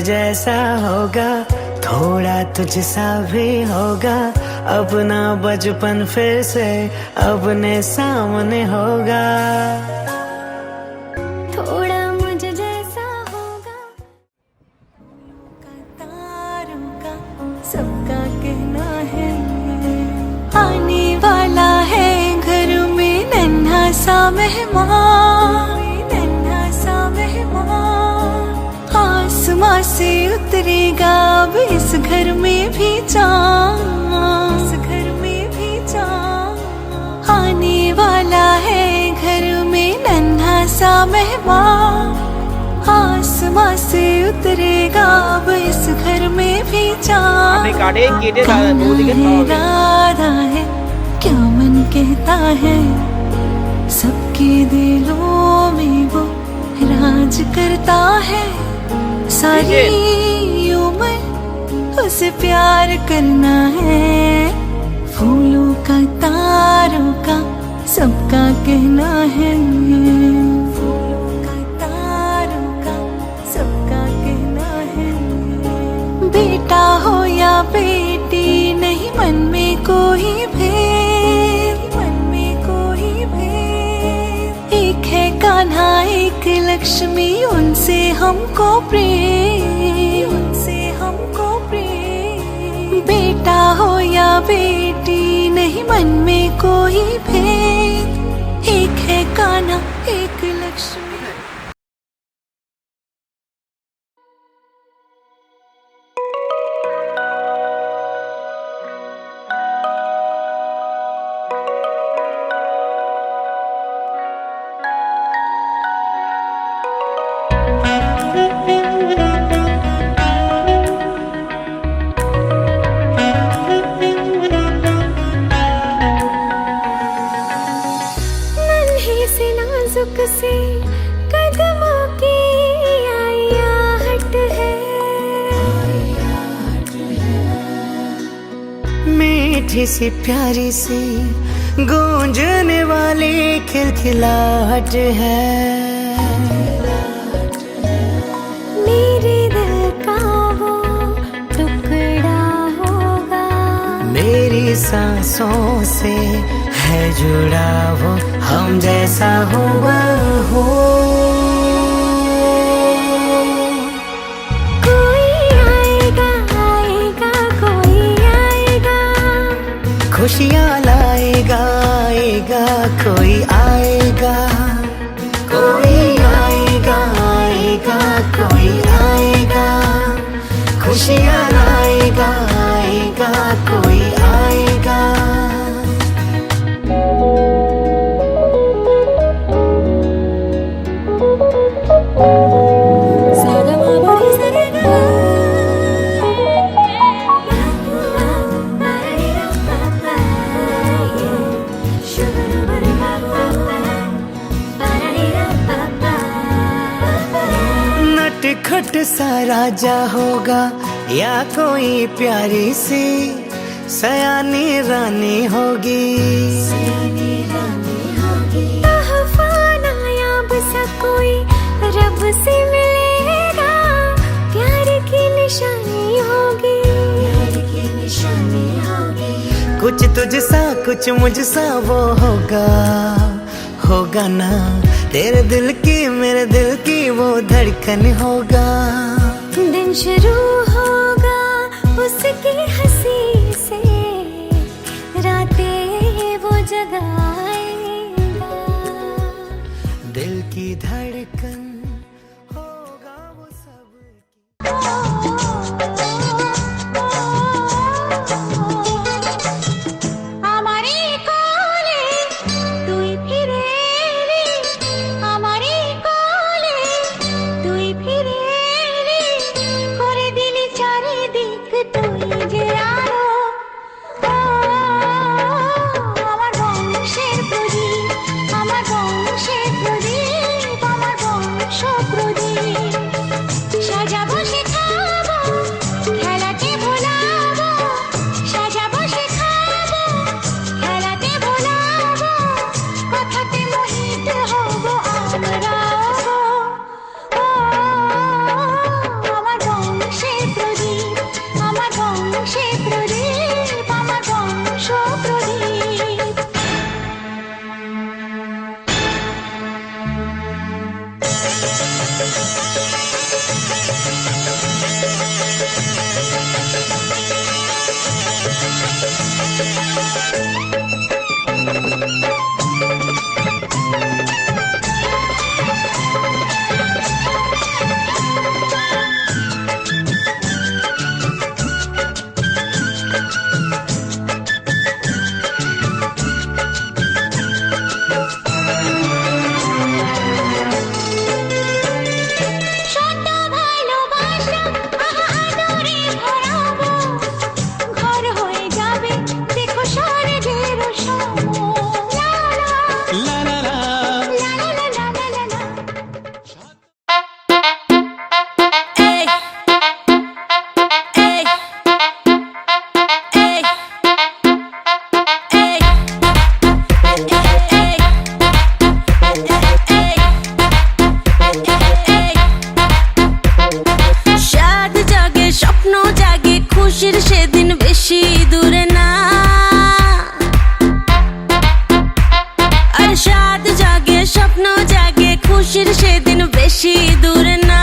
जैसा होगा, थोड़ा तुझसा भी होगा, अपना बचपन फिर से अपने सामने होगा। थोड़ा मुझ जैसा होगा। तारों का सबका कहना है, आने वाला है घर में नन्हा सा मेहमान, नन्हा सा मेहमान। आसमां से उतरेगा अब इस घर में भी चाँद, इस घर में भी चाँद। आने वाला है घर में नन्हा सा मेहमान, आसमां से उतरेगा अब इस घर में भी चाँद। इरादा है क्या मन कहता है, सबके दिलों में वो राज करता है। सारी उम्र उसे प्यार करना है, फूलों का तारों का सबका कहना है, फूलों का तारों का सबका कहना है। बेटा हो या बेटी नहीं मन में कोई भेद, मन में कोई भेद। एक है कान्हा एक लक्ष्मी, उनसे हमको प्रेम, उनसे हमको प्रेम। बेटा हो या बेटी नहीं मन में कोई भेद, एक है कान्हा एक लक्ष्मी। नाजुक से कदमों की आहट है, मीठी सी प्यारी सी गूंजने वाली खिलखिलाहट है। मेरे दिल का वो टुकड़ा होगा, मेरी सांसों से है जुड़ा वो, हम जैसा हुआ हो। कोई आएगा आएगा कोई आएगा, खुशियाँ लाएगा आएगा कोई आएगा, कोई आएगा आएगा कोई आएगा, खुशियाँ लाएगा आएगा कोई आएगा। नटखट सा राजा होगा या कोई प्यारी सी सयानी रानी होगी, सयानी रानी होगी। तोहफा नायाब सा कोई रब से मिलेगा, प्यार की निशानी होगी, प्यार की निशानी होगी। कुछ तुझसा कुछ मुझसा वो होगा, होगा ना। तेरे दिल की मेरे दिल की वो धड़कन होगा, दिन शुरू होगा उसकी हंसी से, रातें वो जगाएगा, दिल की धड़कन होगा वो सब। हमारी कोले तुई फिरे रे, हमारी कोले तुई फिरे रे, করে দিলি চারিদিক তুই যে আলো। শত ভালোবাসা আহা আদরে ভরাবো, ঘর হয়ে যাবে দেখো স্বর্গের সম। লা লা লা লা লা। লা লা লা লা লা লা লা। সাদ জাগে স্বপ্ন জাগে খুশির সেদিন বেশি দূরে না। আর সাদ জাগে স্বপ্ন জাগে খুশির সেদিন বেশি দূরে না।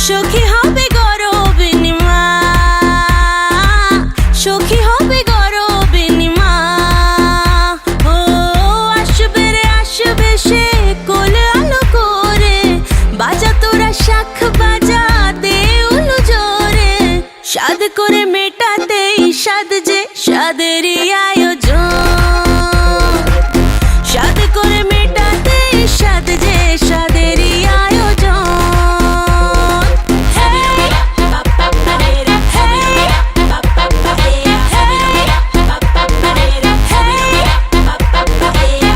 সখী হবে গরবিনীমা, সখী হবে গরবিনীমা। ও আসবে রে আসবে সে কোলে আলো করে, বাজা তোরা শাখ বাজা দে উলু জোরে। সাদ করে মেটাতে সাদ যে সাদেরই আয়োজন, সাদ করে মেটাতে সাদ যে সাদেরই আয়োজন। হেই বাপ্পা পারেরা, হেই বাপ্পা পারেরা, হেই বাপ্পা পারেরা, হেই বাপ্পা পারেরা।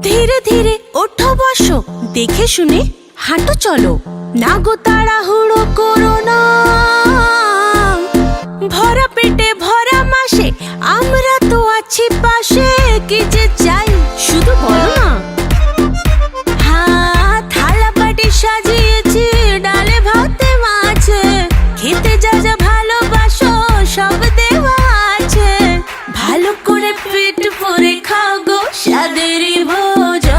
ধীরে ধীরে ওঠো বসো, দেখে শুনে হাঁটো চলো, না গো তাড়াহুড়ো করো না। ভরা পেটে ভরা মাসে আমরা তো আছি পাশে, কি যে চাই শুধু বলো না। হ্যাঁ থালা বাটি সাজিয়েছি ডালে ভাতে মাছে, খেতে যা যা ভালোবাসো সব দেওয়া আছে। ভালো করে পেট ভরে খাও গো স্বাদেরই ভোজন,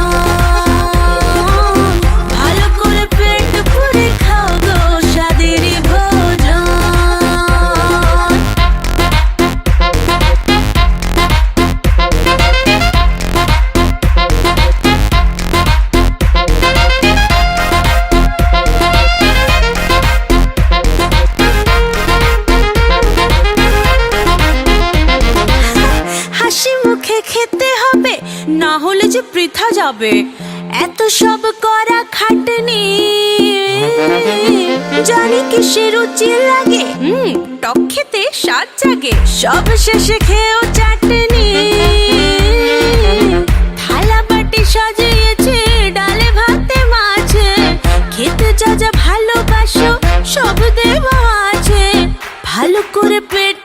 ভালো করে পেট ভরে খাও গো স্বাদেরই ভোজন। হাসি মুখে খেতে হবে, না হলে যে বৃথা যাবে। এত সব করা খাটনি, জানি কিসের রুচি লাগে। টক খেতে স্বাদ জাগে, সব শেষে খেয়েও চাটনি। থালা বাটি সাজিয়েছে ডালে ভাতে মাছে, খেতে যা যা ভালোবাসো সব দেওয়া আছে। ভালো করে পেট